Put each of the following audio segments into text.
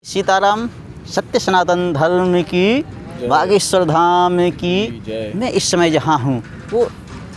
सीताराम। सत्य सनातन धर्म की, बागेश्वर धाम की। मैं इस समय जहाँ हूँ वो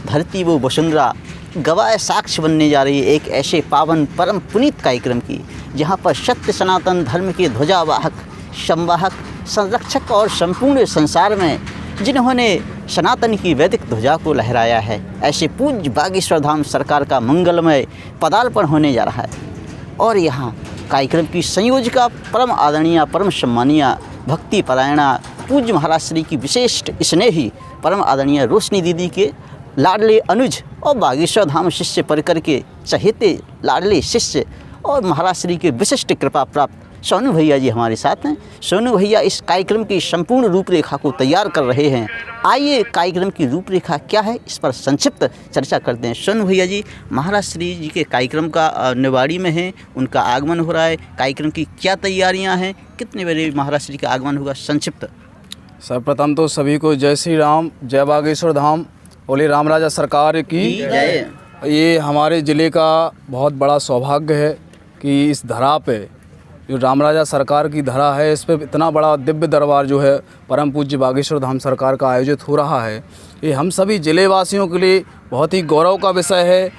धरती, वो वसुंधरा गवाह साक्ष्य बनने जा रही है एक ऐसे पावन परम पुनीत कार्यक्रम की, जहाँ पर सत्य सनातन धर्म के ध्वजावाहक, संवाहक, संरक्षक और संपूर्ण संसार में जिन्होंने सनातन की वैदिक ध्वजा को लहराया है, ऐसे पूज्य बागेश्वर धाम सरकार का मंगलमय पदार्पण होने जा रहा है। और यहाँ कार्यक्रम की संयोजिका परम आदरणीय, परम सम्मानीय, भक्ति परायणा पूज्य महाराज श्री की विशिष्ट स्नेही परम आदरणीय रोशनी दीदी के लाडले अनुज और बागेश्वर धाम शिष्य परिकर के चहेते लाडले शिष्य और महाराज श्री के विशिष्ट कृपा प्राप्त सोनू भैया जी हमारे साथ हैं। सोनू भैया इस कार्यक्रम की संपूर्ण रूपरेखा को तैयार कर रहे हैं। आइए कार्यक्रम की रूपरेखा क्या है इस पर संक्षिप्त चर्चा करते हैं। सोनू भैया जी, महाराज श्री जी के कार्यक्रम का निवाड़ी में है, उनका आगमन हो रहा है, कार्यक्रम की क्या तैयारियां हैं, कितने बजे महाराज श्री का आगमन होगा, संक्षिप्त। सर्वप्रथम तो सभी को जय श्री राम, जय बागेश्वर धाम, बोले राम राजा सरकार की जय। ये हमारे ज़िले का बहुत बड़ा सौभाग्य है कि इस धरा पे, जो राम राजा सरकार की धरा है, इस पे इतना बड़ा दिव्य दरबार जो है परम पूज्य बागेश्वर धाम सरकार का आयोजित हो रहा है। ये हम सभी ज़िले वासियों के लिए बहुत ही गौरव का विषय है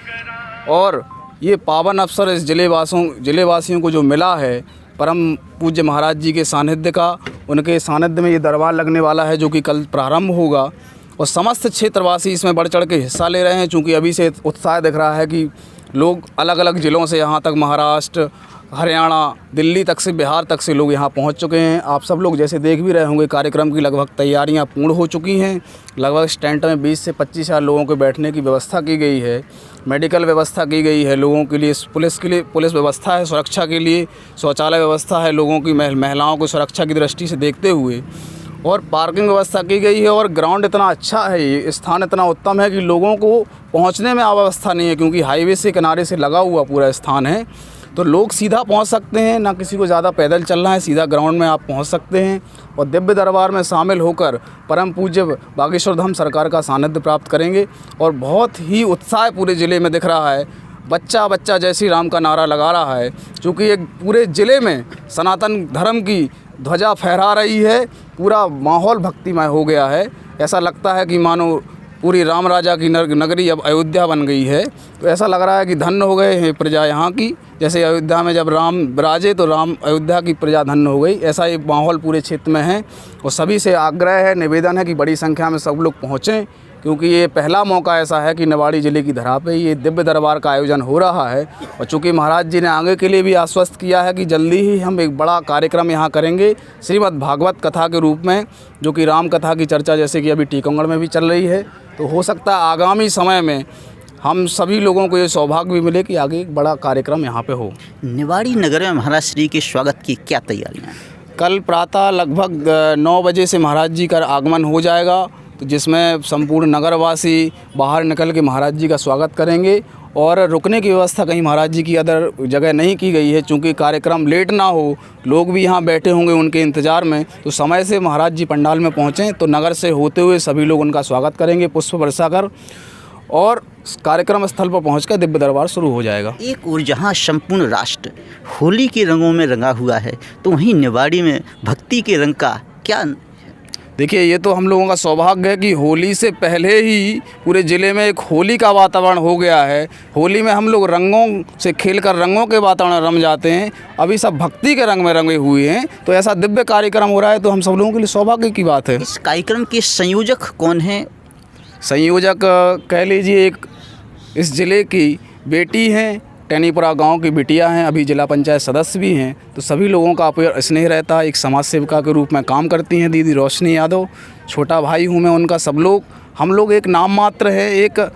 और ये पावन अवसर इस ज़िले वासियों को जो मिला है परम पूज्य महाराज जी के सानिध्य का, उनके सानिध्य में ये दरबार लगने वाला है जो कि कल प्रारंभ होगा और समस्त क्षेत्रवासी इसमें बढ़ चढ़ के हिस्सा ले रहे हैं। चूँकि अभी से उत्साह दिख रहा है कि लोग अलग अलग ज़िलों से, यहाँ तक महाराष्ट्र, हरियाणा, दिल्ली तक से, बिहार तक से लोग यहाँ पहुँच चुके हैं। आप सब लोग जैसे देख भी रहे होंगे, कार्यक्रम की लगभग तैयारियाँ पूर्ण हो चुकी हैं। लगभग इस टेंट में 20 से 25 हज़ार लोगों के बैठने की व्यवस्था की गई है, मेडिकल व्यवस्था की गई है लोगों के लिए, पुलिस व्यवस्था है सुरक्षा के लिए, शौचालय व्यवस्था है लोगों की, महिलाओं को सुरक्षा की दृष्टि से देखते हुए, और पार्किंग व्यवस्था की गई है। और ग्राउंड इतना अच्छा है, ये स्थान इतना उत्तम है कि लोगों को पहुंचने में अव्यवस्था नहीं है, क्योंकि हाईवे से किनारे से लगा हुआ पूरा स्थान है, तो लोग सीधा पहुंच सकते हैं, ना किसी को ज़्यादा पैदल चलना है, सीधा ग्राउंड में आप पहुंच सकते हैं और दिव्य दरबार में शामिल होकर परम पूज्य बागेश्वर धाम सरकार का सानिध्य प्राप्त करेंगे। और बहुत ही उत्साह पूरे ज़िले में दिख रहा है, बच्चा बच्चा जय श्री राम का नारा लगा रहा है, क्योंकि एक पूरे ज़िले में सनातन धर्म की ध्वजा फहरा रही है। पूरा माहौल भक्तिमय हो गया है, ऐसा लगता है कि मानो पूरी राम राजा की नगरी अब अयोध्या बन गई है। तो ऐसा लग रहा है कि धन्य हो गए हैं प्रजा यहाँ की, जैसे अयोध्या में जब राम विराजे तो अयोध्या की प्रजा धन्य हो गई, ऐसा ये माहौल पूरे क्षेत्र में है। और सभी से आग्रह है, निवेदन है कि बड़ी संख्या में सब लोग पहुँचें, क्योंकि ये पहला मौका ऐसा है कि निवाड़ी ज़िले की धरा पे ये दिव्य दरबार का आयोजन हो रहा है। और चूँकि महाराज जी ने आगे के लिए भी आश्वस्त किया है कि जल्दी ही हम एक बड़ा कार्यक्रम यहाँ करेंगे श्रीमद् भागवत कथा के रूप में, जो कि राम कथा की चर्चा जैसे कि अभी टीकमगढ़ में भी चल रही है। तो हो सकता है आगामी समय में हम सभी लोगों को ये सौभाग्य भी मिले कि आगे एक बड़ा कार्यक्रम यहाँ पे हो। निवाड़ी नगर में महाराज श्री के स्वागत की क्या तैयारियाँ हैं? कल प्रातः लगभग 9 बजे से महाराज जी का आगमन हो जाएगा, तो जिसमें संपूर्ण नगरवासी बाहर निकल के महाराज जी का स्वागत करेंगे। और रुकने की व्यवस्था कहीं महाराज जी की अदर जगह नहीं की गई है, चूँकि कार्यक्रम लेट ना हो, लोग भी यहाँ बैठे होंगे उनके इंतज़ार में, तो समय से महाराज जी पंडाल में पहुँचें तो नगर से होते हुए सभी लोग उनका स्वागत करेंगे पुष्प बरसा कर, और कार्यक्रम स्थल पर पहुँचकर दिव्य दरबार शुरू हो जाएगा। एक और जहाँ संपूर्ण राष्ट्र होली के रंगों में रंगा हुआ है, तो वहीं निवाड़ी में भक्ति के रंग का क्या? देखिए, ये तो हम लोगों का सौभाग्य है कि होली से पहले ही पूरे ज़िले में एक होली का वातावरण हो गया है। होली में हम लोग रंगों से खेलकर रंगों के वातावरण रम जाते हैं, अभी सब भक्ति के रंग में रंगे हुए हैं। तो ऐसा दिव्य कार्यक्रम हो रहा है, तो हम सब लोगों के लिए सौभाग्य की बात है। इस कार्यक्रम के संयोजक कौन हैं? संयोजक कह लीजिए एक इस ज़िले की बेटी हैं, टैनीपुरा गांव की बिटिया हैं, अभी जिला पंचायत सदस्य भी हैं। तो सभी लोगों का अपूर्व स्नेह रहता है, एक समाज सेविका के रूप में काम करती हैं दीदी रोशनी यादव, छोटा भाई हूं मैं उनका। हम लोग एक नाम मात्र है, एक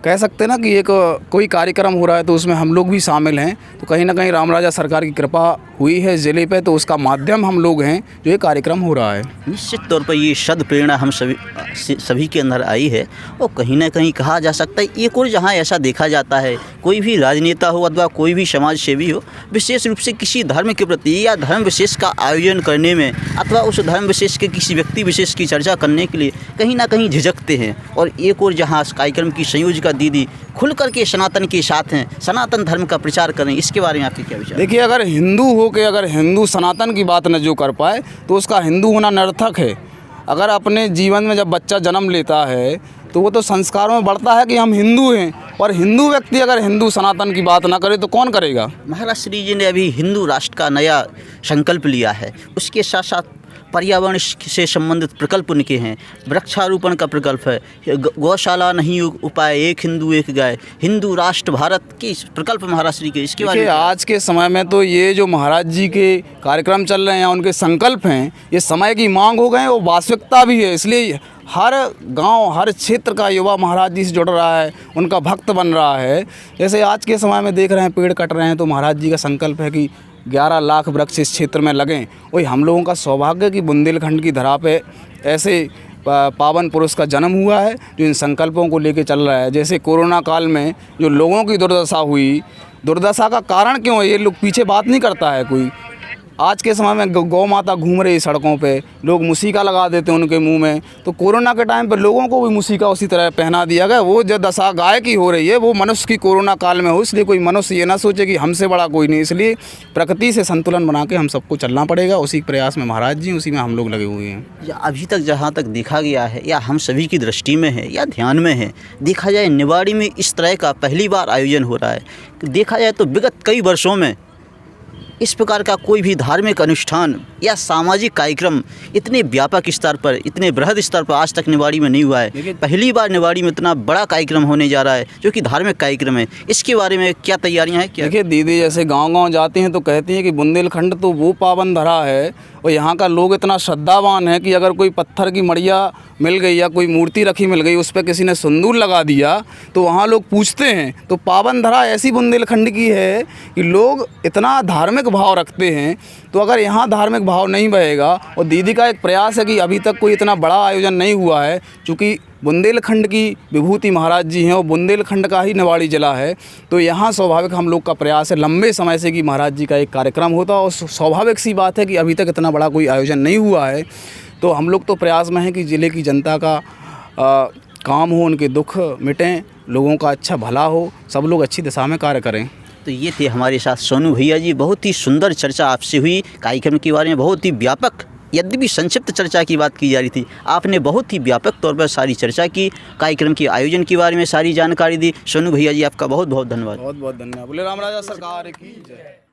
कह सकते हैं ना कि एक कोई कार्यक्रम हो रहा है तो उसमें हम लोग भी शामिल हैं। तो कहीं ना कहीं राम राजा सरकार की कृपा हुई है ज़िले पे, तो उसका माध्यम हम लोग हैं जो ये कार्यक्रम हो रहा है। निश्चित तौर पर ये सद प्रेरणा हम सभी के अंदर आई है, और कहीं ना कहीं कहा जा सकता है एक और जहाँ ऐसा देखा जाता है, कोई भी राजनेता हो अथवा कोई भी समाज सेवी हो, विशेष रूप से किसी धर्म के प्रति या धर्म विशेष का आयोजन करने में अथवा उस धर्म विशेष के किसी व्यक्ति विशेष की चर्चा करने के लिए कहीं ना कहीं झिझकते हैं। और एक और जहाँ कार्यक्रम की संयोजिका लेकर दीदी खुल करके सनातन के साथ हैं, सनातन धर्म का प्रचार करें, इसके बारे में आपके क्या विचार? देखिए, अगर हिंदू हो के अगर हिंदू सनातन की बात न जो कर पाए तो उसका हिंदू होना निरर्थक है। अगर अपने जीवन में जब बच्चा जन्म लेता है तो वो तो संस्कारों में बढ़ता है कि हम हिंदू हैं, और हिंदू व्यक्ति अगर हिंदू सनातन की बात ना करे तो कौन करेगा। महाराज श्री जी ने अभी हिंदू राष्ट्र का नया संकल्प लिया है, उसके साथ साथ पर्यावरण से संबंधित प्रकल्प उनके हैं, वृक्षारोपण का प्रकल्प है, गौशाला नहीं उपाय, एक हिंदू एक गाय, हिंदू राष्ट्र भारत के प्रकल्प महाराज श्री के, इसके बारे में आज के समय में तो ये जो महाराज जी के कार्यक्रम चल रहे हैं, उनके संकल्प हैं, ये समय की मांग हो गए और वास्तविकता भी है। इसलिए हर गांव हर क्षेत्र का युवा महाराज जी से जुड़ रहा है, उनका भक्त बन रहा है। जैसे आज के समय में देख रहे हैं पेड़ कट रहे हैं, तो महाराज जी का संकल्प है कि 11 लाख वृक्ष इस क्षेत्र में लगें। वही हम लोगों का सौभाग्य कि बुंदेलखंड की धरा पे ऐसे पावन पुरुष का जन्म हुआ है जो इन संकल्पों को लेके चल रहा है। जैसे कोरोना काल में जो लोगों की दुर्दशा हुई, दुर्दशा का कारण क्यों है ये लोग पीछे बात नहीं करता है कोई। आज के समय में गौ माता घूम रही सड़कों पे, लोग मूसिका लगा देते हैं उनके मुंह में, तो कोरोना के टाइम पे लोगों को भी मूसिका उसी तरह पहना दिया गया। वो जो दशा गाय की हो रही है वो मनुष्य की कोरोना काल में हो, इसलिए कोई मनुष्य ये ना सोचे कि हमसे बड़ा कोई नहीं। इसलिए प्रकृति से संतुलन बना के हम सबको चलना पड़ेगा। उसी प्रयास में महाराज जी, उसी में हम लोग लगे हुए हैं। या अभी तक जहाँ तक देखा गया है या हम सभी की दृष्टि में है या ध्यान में है, देखा जाए निवाड़ी में इस तरह का पहली बार आयोजन हो रहा है। देखा जाए तो विगत कई वर्षों में इस प्रकार का कोई भी धार्मिक अनुष्ठान या सामाजिक कार्यक्रम इतने व्यापक स्तर पर, इतने बृहद स्तर पर आज तक निवाड़ी में नहीं हुआ है। पहली बार निवाड़ी में इतना बड़ा कार्यक्रम होने जा रहा है जो कि धार्मिक कार्यक्रम है। इसके बारे में क्या तैयारियां हैं? क्या देखिए दीदी, जैसे गांव-गांव जाते हैं तो कहती हैं कि बुंदेलखंड तो वो पावन धरा है और यहाँ का लोग इतना श्रद्धावान है कि अगर कोई पत्थर की मड़िया मिल गई या कोई मूर्ति रखी मिल गई, उस पर किसी ने सिंदूर लगा दिया तो वहाँ लोग पूछते हैं। तो पावन धरा ऐसी बुंदेलखंड की है कि लोग इतना धार्मिक भाव रखते हैं। तो अगर यहाँ धार्मिक भाव नहीं बहेगा, और दीदी का एक प्रयास है कि अभी तक कोई इतना बड़ा आयोजन नहीं हुआ है, चूँकि बुंदेलखंड की विभूति महाराज जी हैं और बुंदेलखंड का ही निवाड़ी जिला है, तो यहाँ स्वाभाविक हम लोग का प्रयास है लंबे समय से कि महाराज जी का एक कार्यक्रम होता। और स्वाभाविक सी बात है कि अभी तक इतना बड़ा कोई आयोजन नहीं हुआ है। तो हम लोग तो प्रयास में हैं कि ज़िले की जनता का काम हो, उनके दुख मिटें, लोगों का अच्छा भला हो, सब लोग अच्छी दिशा में कार्य करें। तो ये थे हमारे साथ सोनू भैया जी। बहुत ही सुंदर चर्चा आपसे हुई कार्यक्रम के बारे में, बहुत ही व्यापक यद्यपि संक्षिप्त चर्चा की बात की जा रही थी, आपने बहुत ही व्यापक तौर पर सारी चर्चा की, कार्यक्रम के आयोजन के बारे में सारी जानकारी दी। सोनू भैया जी आपका बहुत बहुत धन्यवाद। बहुत बहुत धन्यवाद। बोले राम राजा सरकार की जय।